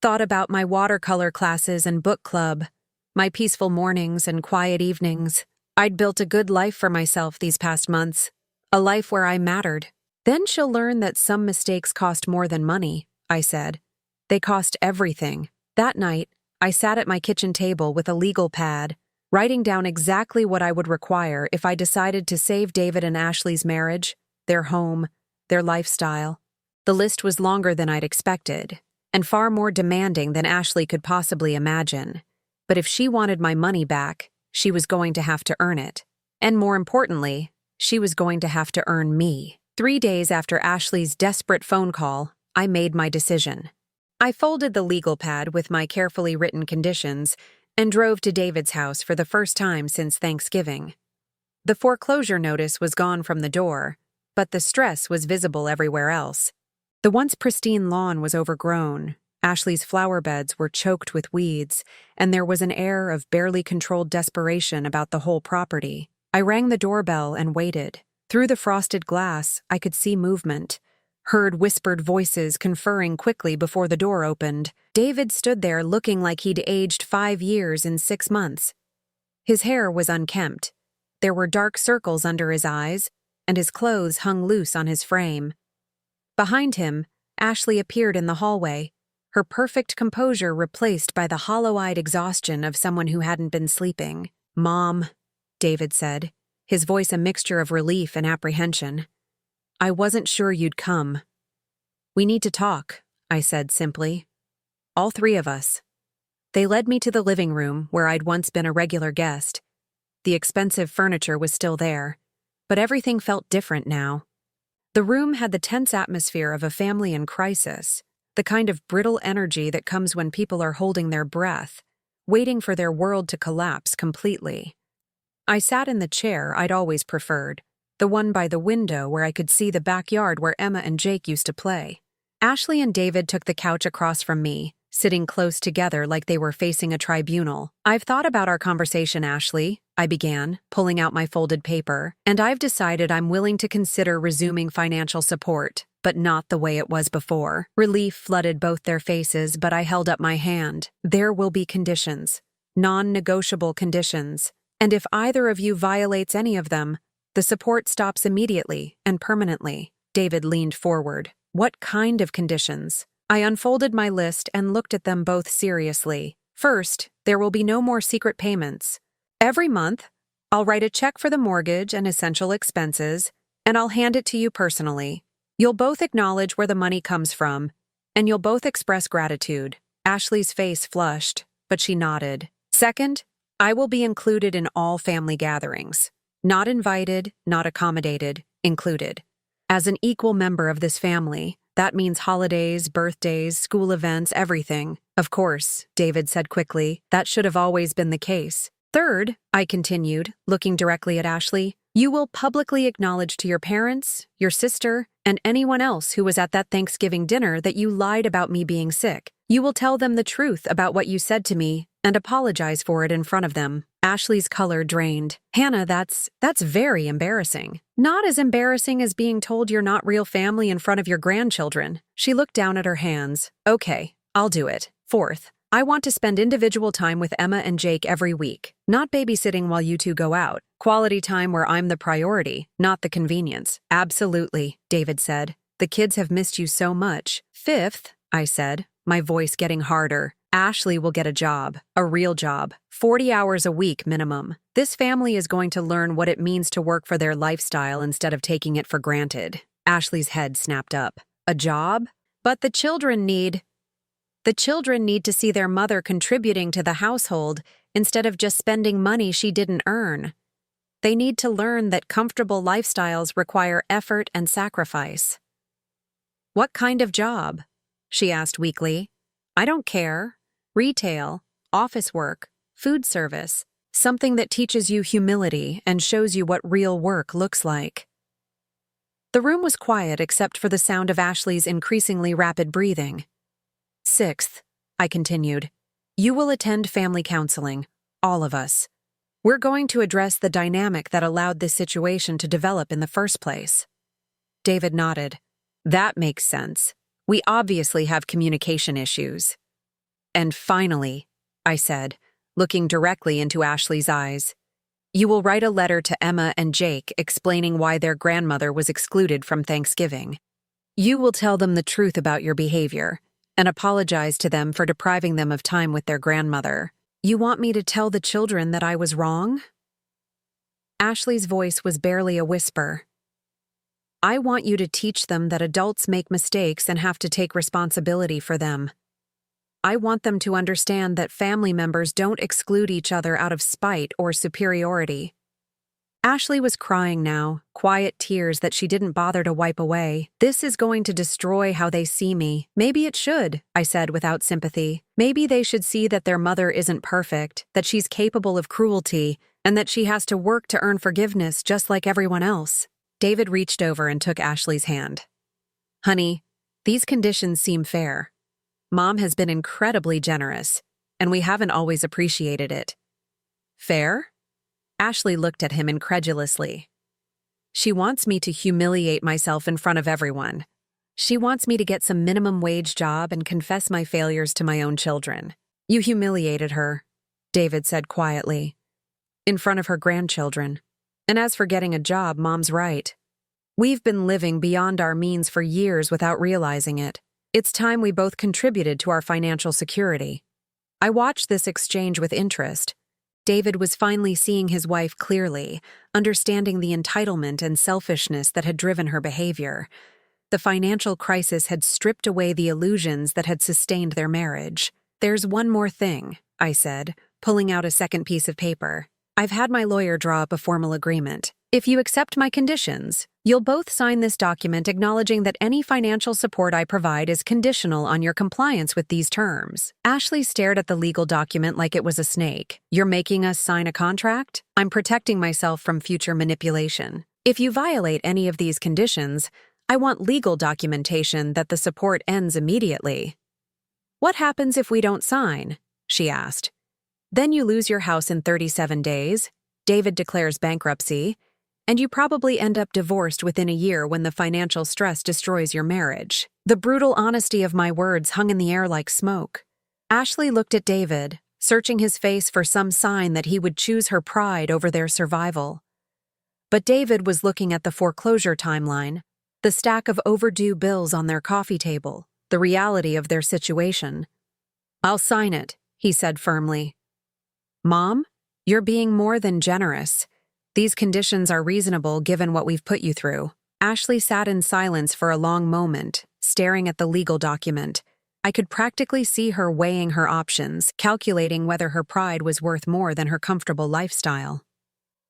thought about my watercolor classes and book club, my peaceful mornings and quiet evenings. I'd built a good life for myself these past months, a life where I mattered. "Then she'll learn that some mistakes cost more than money," I said. "They cost everything." That night, I sat at my kitchen table with a legal pad, writing down exactly what I would require if I decided to save David and Ashley's marriage, their home, their lifestyle. The list was longer than I'd expected, and far more demanding than Ashley could possibly imagine. But if she wanted my money back, she was going to have to earn it. And more importantly, she was going to have to earn me. 3 days after Ashley's desperate phone call, I made my decision. I folded the legal pad with my carefully written conditions and drove to David's house for the first time since Thanksgiving. The foreclosure notice was gone from the door, but the stress was visible everywhere else. The once pristine lawn was overgrown, Ashley's flower beds were choked with weeds, and there was an air of barely controlled desperation about the whole property. I rang the doorbell and waited. Through the frosted glass, I could see movement, heard whispered voices conferring quickly before the door opened. David stood there looking like he'd aged 5 years in 6 months. His hair was unkempt. There were dark circles under his eyes, and his clothes hung loose on his frame. Behind him, Ashley appeared in the hallway, her perfect composure replaced by the hollow-eyed exhaustion of someone who hadn't been sleeping. "Mom," David said, his voice a mixture of relief and apprehension. "I wasn't sure you'd come." "We need to talk," I said simply. "All 3 of us." They led me to the living room where I'd once been a regular guest. The expensive furniture was still there, but everything felt different now. The room had the tense atmosphere of a family in crisis, the kind of brittle energy that comes when people are holding their breath, waiting for their world to collapse completely. I sat in the chair I'd always preferred, the one by the window where I could see the backyard where Emma and Jake used to play. Ashley and David took the couch across from me, sitting close together like they were facing a tribunal. "I've thought about our conversation, Ashley," I began, pulling out my folded paper, "and I've decided I'm willing to consider resuming financial support, but not the way it was before." Relief flooded both their faces, but I held up my hand. "There will be conditions, non-negotiable conditions, and if either of you violates any of them, the support stops immediately and permanently." David leaned forward. "What kind of conditions?" I unfolded my list and looked at them both seriously. "First, there will be no more secret payments. Every month, I'll write a check for the mortgage and essential expenses, and I'll hand it to you personally. You'll both acknowledge where the money comes from, and you'll both express gratitude." Ashley's face flushed, but she nodded. "Second, I will be included in all family gatherings. Not invited, not accommodated, included. As an equal member of this family, that means holidays, birthdays, school events, everything." "Of course," David said quickly, "that should have always been the case." "Third," I continued, looking directly at Ashley, "you will publicly acknowledge to your parents, your sister, and anyone else who was at that Thanksgiving dinner that you lied about me being sick. You will tell them the truth about what you said to me and apologize for it in front of them." Ashley's color drained. Hannah, that's very embarrassing. Not as embarrassing as being told you're not real family in front of your grandchildren. She looked down at her hands. Okay, I'll do it. Fourth, I want to spend individual time with Emma and Jake every week, not babysitting while you two go out. Quality time where I'm the priority, not the convenience. Absolutely, David said. The kids have missed you so much. Fifth, I said, my voice getting harder. Ashley will get a job, a real job, 40 hours a week minimum. This family is going to learn what it means to work for their lifestyle instead of taking it for granted. Ashley's head snapped up. A job? But the children need to see their mother contributing to the household instead of just spending money she didn't earn. They need to learn that comfortable lifestyles require effort and sacrifice. What kind of job? She asked weakly. I don't care. Retail, office work, food service, something that teaches you humility and shows you what real work looks like. The room was quiet except for the sound of Ashley's increasingly rapid breathing. Sixth, I continued, you will attend family counseling, all of us. We're going to address the dynamic that allowed this situation to develop in the first place. David nodded. That makes sense. We obviously have communication issues. And finally, I said, looking directly into Ashley's eyes, you will write a letter to Emma and Jake explaining why their grandmother was excluded from Thanksgiving. You will tell them the truth about your behavior and apologize to them for depriving them of time with their grandmother. You want me to tell the children that I was wrong? Ashley's voice was barely a whisper. I want you to teach them that adults make mistakes and have to take responsibility for them. I want them to understand that family members don't exclude each other out of spite or superiority. Ashley was crying now, quiet tears that she didn't bother to wipe away. This is going to destroy how they see me. Maybe it should, I said without sympathy. Maybe they should see that their mother isn't perfect, that she's capable of cruelty, and that she has to work to earn forgiveness just like everyone else. David reached over and took Ashley's hand. Honey, these conditions seem fair. Mom has been incredibly generous, and we haven't always appreciated it. Fair? Ashley looked at him incredulously. She wants me to humiliate myself in front of everyone. She wants me to get some minimum wage job and confess my failures to my own children. You humiliated her, David said quietly, in front of her grandchildren. And as for getting a job, Mom's right. We've been living beyond our means for years without realizing it. It's time we both contributed to our financial security. I watched this exchange with interest. David was finally seeing his wife clearly, understanding the entitlement and selfishness that had driven her behavior. The financial crisis had stripped away the illusions that had sustained their marriage. There's one more thing, I said, pulling out a second piece of paper. I've had my lawyer draw up a formal agreement. If you accept my conditions, you'll both sign this document acknowledging that any financial support I provide is conditional on your compliance with these terms. Ashley stared at the legal document like it was a snake. You're making us sign a contract? I'm protecting myself from future manipulation. If you violate any of these conditions, I want legal documentation that the support ends immediately. What happens if we don't sign? She asked. Then you lose your house in 37 days, David declares bankruptcy, and you probably end up divorced within a year when the financial stress destroys your marriage. The brutal honesty of my words hung in the air like smoke. Ashley looked at David, searching his face for some sign that he would choose her pride over their survival. But David was looking at the foreclosure timeline, the stack of overdue bills on their coffee table, the reality of their situation. I'll sign it, he said firmly. Mom, you're being more than generous. These conditions are reasonable given what we've put you through. Ashley sat in silence for a long moment, staring at the legal document. I could practically see her weighing her options, calculating whether her pride was worth more than her comfortable lifestyle.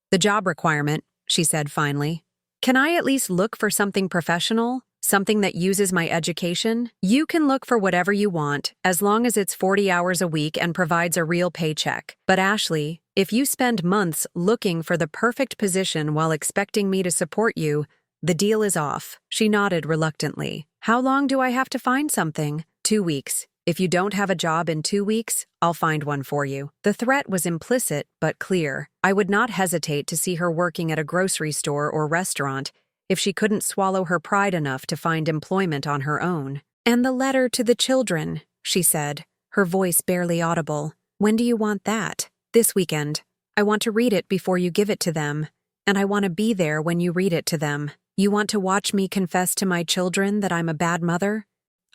The job requirement, she said finally. Can I at least look for something professional? Something that uses my education? You can look for whatever you want, as long as it's 40 hours a week and provides a real paycheck. But Ashley, if you spend months looking for the perfect position while expecting me to support you, the deal is off. She nodded reluctantly. How long do I have to find something? 2 weeks. If you don't have a job in 2 weeks, I'll find one for you. The threat was implicit but clear. I would not hesitate to see her working at a grocery store or restaurant if she couldn't swallow her pride enough to find employment on her own. "And the letter to the children," she said, her voice barely audible. "When do you want that?" "This weekend. I want to read it before you give it to them, and I want to be there when you read it to them. You want to watch me confess to my children that I'm a bad mother?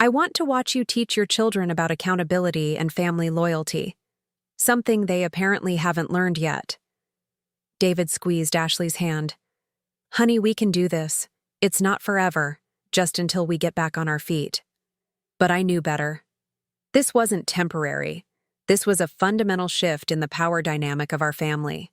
I want to watch you teach your children about accountability and family loyalty, something they apparently haven't learned yet." David squeezed Ashley's hand. "Honey, we can do this. It's not forever, just until we get back on our feet." But I knew better. This wasn't temporary. This was a fundamental shift in the power dynamic of our family.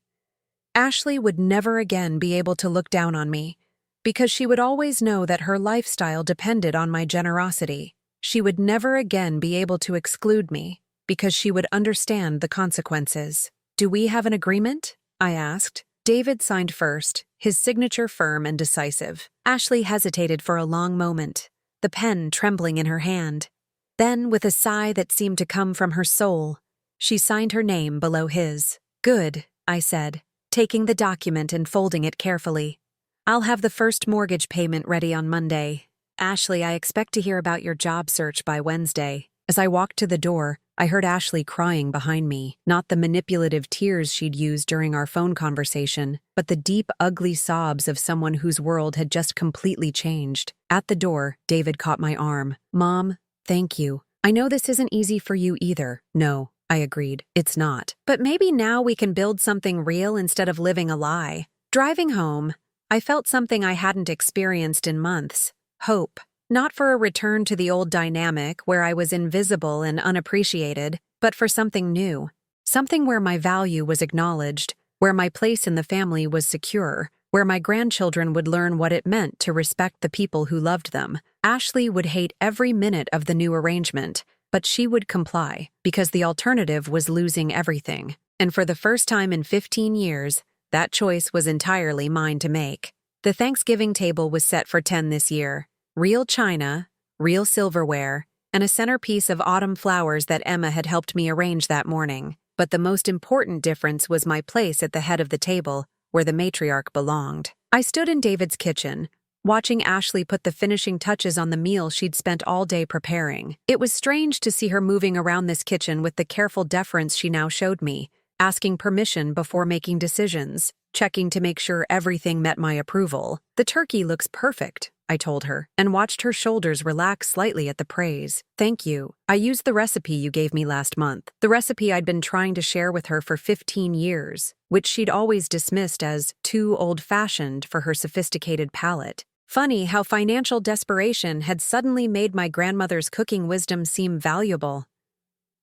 Ashley would never again be able to look down on me, because she would always know that her lifestyle depended on my generosity. She would never again be able to exclude me, because she would understand the consequences. "Do we have an agreement?" I asked. David signed first, his signature firm and decisive. Ashley hesitated for a long moment, the pen trembling in her hand. Then, with a sigh that seemed to come from her soul, she signed her name below his. "Good," I said, taking the document and folding it carefully. "I'll have the first mortgage payment ready on Monday. Ashley, I expect to hear about your job search by Wednesday." As I walked to the door, I heard Ashley crying behind me, not the manipulative tears she'd used during our phone conversation, but the deep, ugly sobs of someone whose world had just completely changed. At the door, David caught my arm. "Mom, thank you. I know this isn't easy for you either." "No," I agreed. "It's not. But maybe now we can build something real instead of living a lie." Driving home, I felt something I hadn't experienced in months. Hope. Not for a return to the old dynamic where I was invisible and unappreciated, but for something new. Something where my value was acknowledged, where my place in the family was secure, where my grandchildren would learn what it meant to respect the people who loved them. Ashley would hate every minute of the new arrangement, but she would comply, because the alternative was losing everything. And for the first time in 15 years, that choice was entirely mine to make. The Thanksgiving table was set for 10 this year. Real china, real silverware, and a centerpiece of autumn flowers that Emma had helped me arrange that morning. But the most important difference was my place at the head of the table, where the matriarch belonged. I stood in David's kitchen, watching Ashley put the finishing touches on the meal she'd spent all day preparing. It was strange to see her moving around this kitchen with the careful deference she now showed me, asking permission before making decisions, checking to make sure everything met my approval. "The turkey looks perfect," I told her, and watched her shoulders relax slightly at the praise. "Thank you. I used the recipe you gave me last month, the recipe I'd been trying to share with her for 15 years, which she'd always dismissed as too old-fashioned for her sophisticated palate." Funny how financial desperation had suddenly made my grandmother's cooking wisdom seem valuable.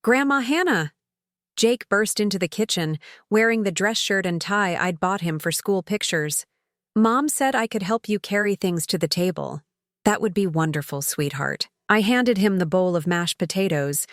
"Grandma Hanna!" Jake burst into the kitchen, wearing the dress shirt and tie I'd bought him for school pictures. "Mom said I could help you carry things to the table." "That would be wonderful, sweetheart." I handed him the bowl of mashed potatoes,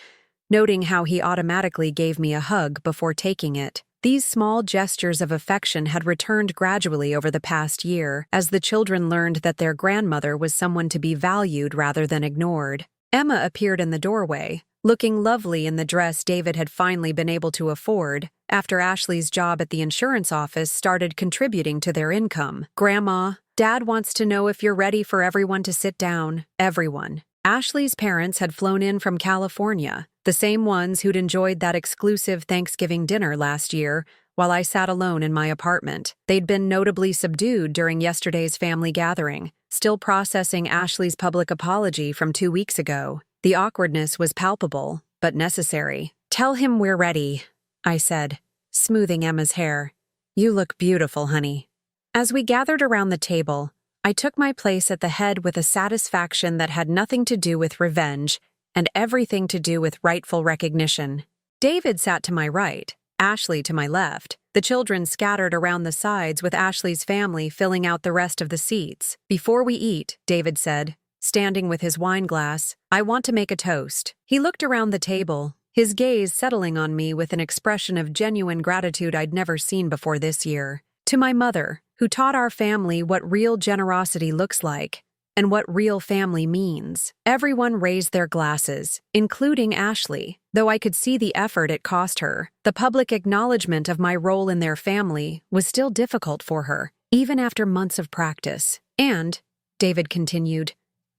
noting how he automatically gave me a hug before taking it. These small gestures of affection had returned gradually over the past year, as the children learned that their grandmother was someone to be valued rather than ignored. Emma appeared in the doorway, looking lovely in the dress David had finally been able to afford, after Ashley's job at the insurance office started contributing to their income. "Grandma, Dad wants to know if you're ready for everyone to sit down." Everyone. Ashley's parents had flown in from California, the same ones who'd enjoyed that exclusive Thanksgiving dinner last year, while I sat alone in my apartment. They'd been notably subdued during yesterday's family gathering, still processing Ashley's public apology from 2 weeks ago. The awkwardness was palpable, but necessary. "Tell him we're ready," I said, smoothing Emma's hair. "You look beautiful, honey." As we gathered around the table, I took my place at the head with a satisfaction that had nothing to do with revenge and everything to do with rightful recognition. David sat to my right, Ashley to my left. The children scattered around the sides with Ashley's family filling out the rest of the seats. "Before we eat," David said, standing with his wine glass, "I want to make a toast." He looked around the table, his gaze settling on me with an expression of genuine gratitude I'd never seen before this year. "To my mother, who taught our family what real generosity looks like. and what real family means. Everyone raised their glasses, including Ashley. Though I could see the effort it cost her, the public acknowledgement of my role in their family was still difficult for her, even after months of practice. And, David continued,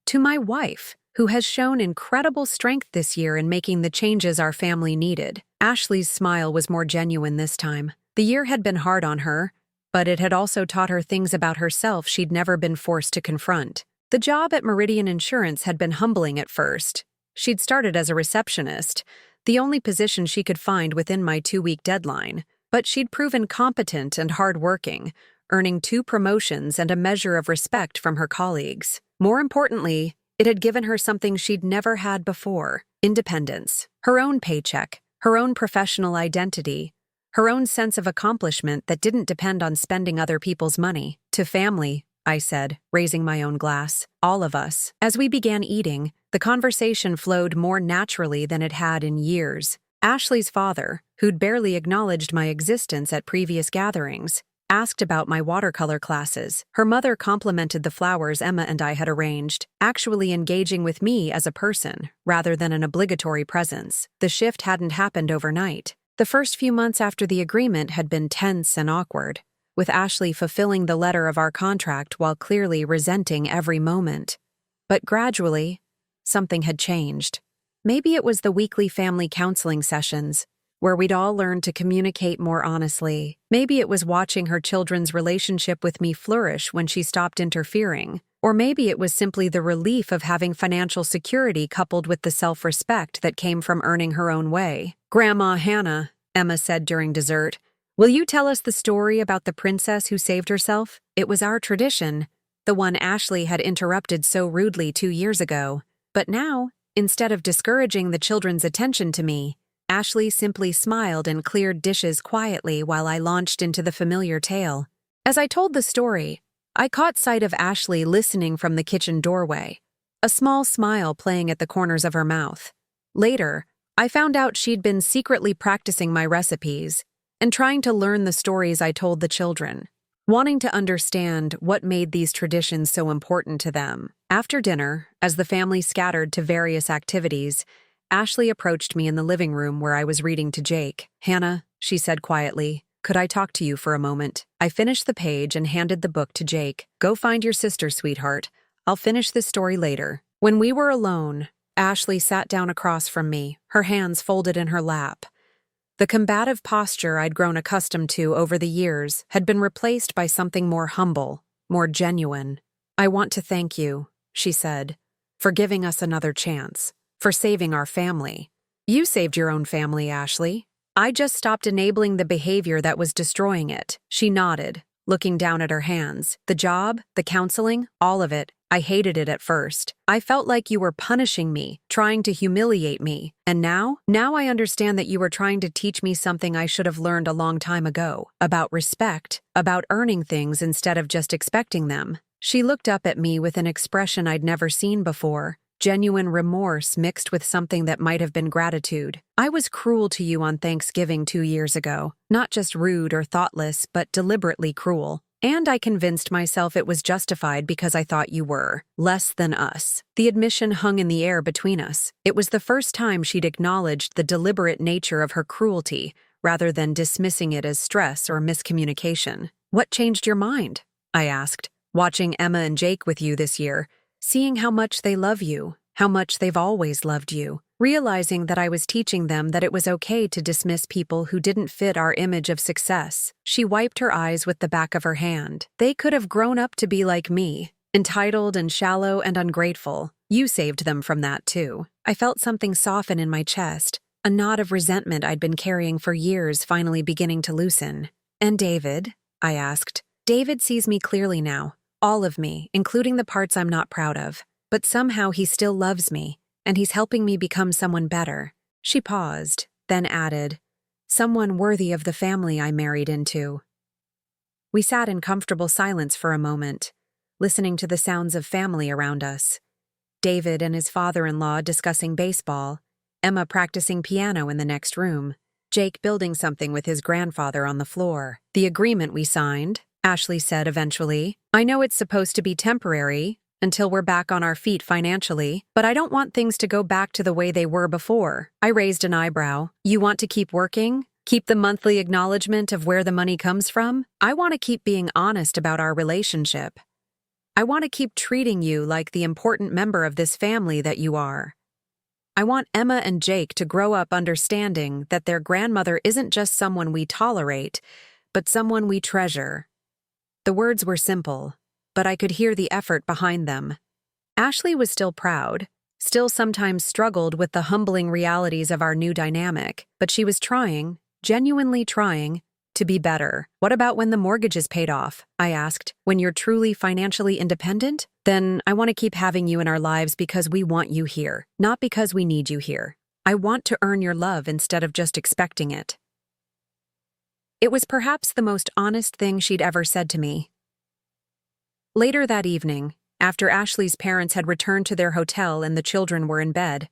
to my wife, who has shown incredible strength this year in making the changes our family needed. Ashley's smile was more genuine this time. The year had been hard on her, but it had also taught her things about herself she'd never been forced to confront. The job at Meridian Insurance had been humbling at first. She'd started as a receptionist, the only position she could find within my 2-week deadline, but she'd proven competent and hardworking, earning 2 promotions and a measure of respect from her colleagues. More importantly, it had given her something she'd never had before: independence, her own paycheck, her own professional identity, her own sense of accomplishment that didn't depend on spending other people's money. To family, I said, raising my own glass. All of us. As we began eating, the conversation flowed more naturally than it had in years. Ashley's father, who'd barely acknowledged my existence at previous gatherings, asked about my watercolor classes. Her mother complimented the flowers Emma and I had arranged, actually engaging with me as a person, rather than an obligatory presence. The shift hadn't happened overnight. The first few months after the agreement had been tense and awkward, with Ashley fulfilling the letter of our contract while clearly resenting every moment. But gradually, something had changed. Maybe it was the weekly family counseling sessions, where we'd all learned to communicate more honestly. Maybe it was watching her children's relationship with me flourish when she stopped interfering. Or maybe it was simply the relief of having financial security coupled with the self-respect that came from earning her own way. "Grandma Hanna," Emma said during dessert, "will you tell us the story about the princess who saved herself?" It was our tradition, the one Ashley had interrupted so rudely 2 years ago. But now, instead of discouraging the children's attention to me, Ashley simply smiled and cleared dishes quietly while I launched into the familiar tale. As I told the story, I caught sight of Ashley listening from the kitchen doorway, a small smile playing at the corners of her mouth. Later, I found out she'd been secretly practicing my recipes and trying to learn the stories I told the children, wanting to understand what made these traditions so important to them. After dinner, as the family scattered to various activities, Ashley approached me in the living room where I was reading to Jake. "Hannah," she said quietly, "could I talk to you for a moment?" I finished the page and handed the book to Jake. "Go find your sister, sweetheart. I'll finish this story later." When we were alone, Ashley sat down across from me, her hands folded in her lap. The combative posture I'd grown accustomed to over the years had been replaced by something more humble, more genuine. "I want to thank you," she said, "for giving us another chance, for saving our family." "You saved your own family, Ashley. I just stopped enabling the behavior that was destroying it." She nodded, looking down at her hands. "The job, the counseling, all of it. I hated it at first. I felt like you were punishing me, trying to humiliate me. And now I understand that you were trying to teach me something I should have learned a long time ago, about respect, about earning things instead of just expecting them." She looked up at me with an expression I'd never seen before, genuine remorse mixed with something that might have been gratitude. "I was cruel to you on Thanksgiving 2 years ago, not just rude or thoughtless, but deliberately cruel. And I convinced myself it was justified because I thought you were less than us." The admission hung in the air between us. It was the first time she'd acknowledged the deliberate nature of her cruelty, rather than dismissing it as stress or miscommunication. "What changed your mind?" I asked. "Watching Emma and Jake with you this year, seeing how much they love you, how much they've always loved you, realizing that I was teaching them that it was okay to dismiss people who didn't fit our image of success." She wiped her eyes with the back of her hand. "They could have grown up to be like me, entitled and shallow and ungrateful. You saved them from that too." I felt something soften in my chest, a knot of resentment I'd been carrying for years finally beginning to loosen. "And David?" I asked. "David sees me clearly now. All of me, including the parts I'm not proud of. But somehow he still loves me, and he's helping me become someone better." She paused, then added, "Someone worthy of the family I married into." We sat in comfortable silence for a moment, listening to the sounds of family around us. David and his father-in-law discussing baseball, Emma practicing piano in the next room, Jake building something with his grandfather on the floor. "The agreement we signed," Ashley said eventually. "I know it's supposed to be temporary, until we're back on our feet financially, but I don't want things to go back to the way they were before. I raised an eyebrow. You want to keep working? Keep the monthly acknowledgement of where the money comes from? I want to keep being honest about our relationship. I want to keep treating you like the important member of this family that you are. I want Emma and Jake to grow up understanding that their grandmother isn't just someone we tolerate, but someone we treasure. The words were simple, but I could hear the effort behind them. Ashley was still proud, still sometimes struggled with the humbling realities of our new dynamic, but she was trying, genuinely trying, to be better. What about when the mortgage is paid off? I asked. When you're truly financially independent? Then I want to keep having you in our lives because we want you here, not because we need you here. I want to earn your love instead of just expecting it. It was perhaps the most honest thing she'd ever said to me. Later that evening, after Ashley's parents had returned to their hotel and the children were in bed,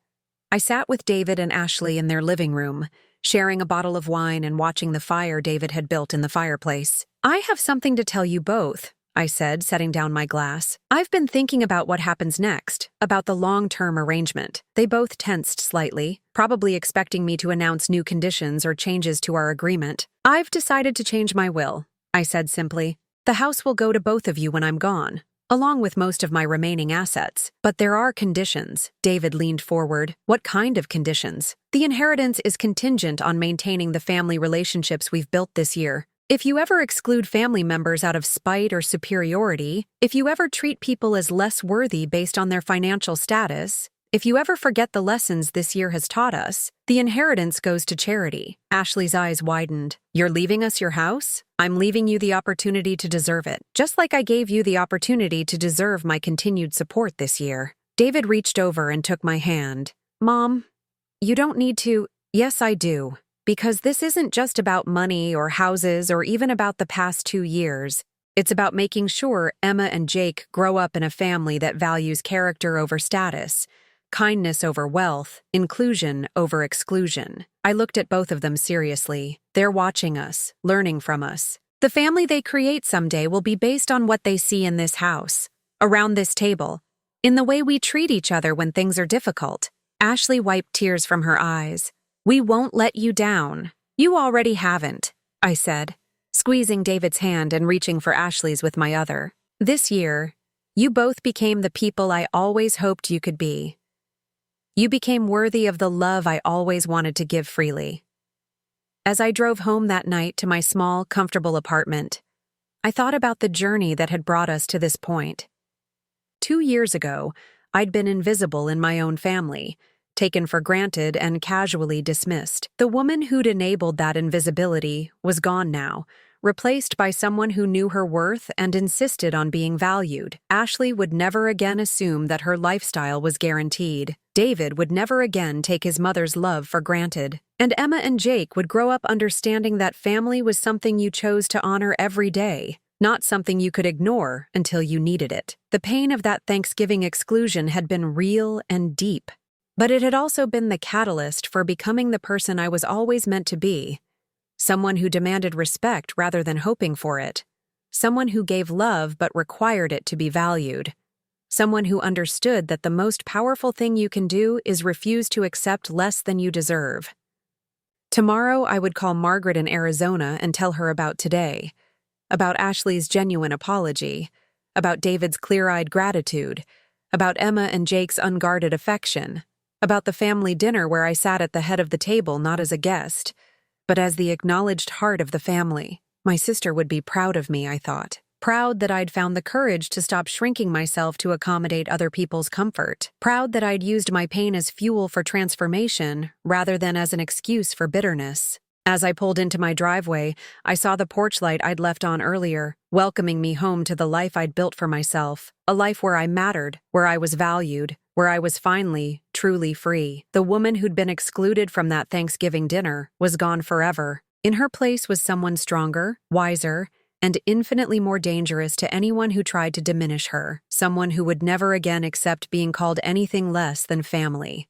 I sat with David and Ashley in their living room, sharing a bottle of wine and watching the fire David had built in the fireplace. I have something to tell you both, I said, setting down my glass. I've been thinking about what happens next, about the long-term arrangement. They both tensed slightly, probably expecting me to announce new conditions or changes to our agreement. I've decided to change my will, I said simply. The house will go to both of you when I'm gone, along with most of my remaining assets. But there are conditions. David leaned forward. What kind of conditions? The inheritance is contingent on maintaining the family relationships we've built this year. If you ever exclude family members out of spite or superiority, if you ever treat people as less worthy based on their financial status, if you ever forget the lessons this year has taught us, the inheritance goes to charity. Ashley's eyes widened. You're leaving us your house? I'm leaving you the opportunity to deserve it, just like I gave you the opportunity to deserve my continued support this year. David reached over and took my hand. Mom, you don't need to. Yes, I do. Because this isn't just about money or houses or even about the past 2 years. It's about making sure Emma and Jake grow up in a family that values character over status, kindness over wealth, inclusion over exclusion. I looked at both of them seriously. They're watching us, learning from us. The family they create someday will be based on what they see in this house, around this table, in the way we treat each other when things are difficult. Ashley wiped tears from her eyes. We won't let you down. You already haven't, I said, squeezing David's hand and reaching for Ashley's with my other. This year, you both became the people I always hoped you could be. You became worthy of the love I always wanted to give freely. As I drove home that night to my small, comfortable apartment, I thought about the journey that had brought us to this point. 2 years ago, I'd been invisible in my own family, taken for granted and casually dismissed. The woman who'd enabled that invisibility was gone now, replaced by someone who knew her worth and insisted on being valued. Ashley would never again assume that her lifestyle was guaranteed. David would never again take his mother's love for granted. And Emma and Jake would grow up understanding that family was something you chose to honor every day, not something you could ignore until you needed it. The pain of that Thanksgiving exclusion had been real and deep. But it had also been the catalyst for becoming the person I was always meant to be. Someone who demanded respect rather than hoping for it. Someone who gave love but required it to be valued. Someone who understood that the most powerful thing you can do is refuse to accept less than you deserve. Tomorrow I would call Margaret in Arizona and tell her about today. About Ashley's genuine apology. About David's clear-eyed gratitude. About Emma and Jake's unguarded affection. About the family dinner where I sat at the head of the table not as a guest, but as the acknowledged heart of the family. My sister would be proud of me, I thought. Proud that I'd found the courage to stop shrinking myself to accommodate other people's comfort. Proud that I'd used my pain as fuel for transformation rather than as an excuse for bitterness. As I pulled into my driveway, I saw the porch light I'd left on earlier, welcoming me home to the life I'd built for myself. A life where I mattered, where I was valued, where I was finally, truly free. The woman who'd been excluded from that Thanksgiving dinner was gone forever. In her place was someone stronger, wiser, and infinitely more dangerous to anyone who tried to diminish her. Someone who would never again accept being called anything less than family.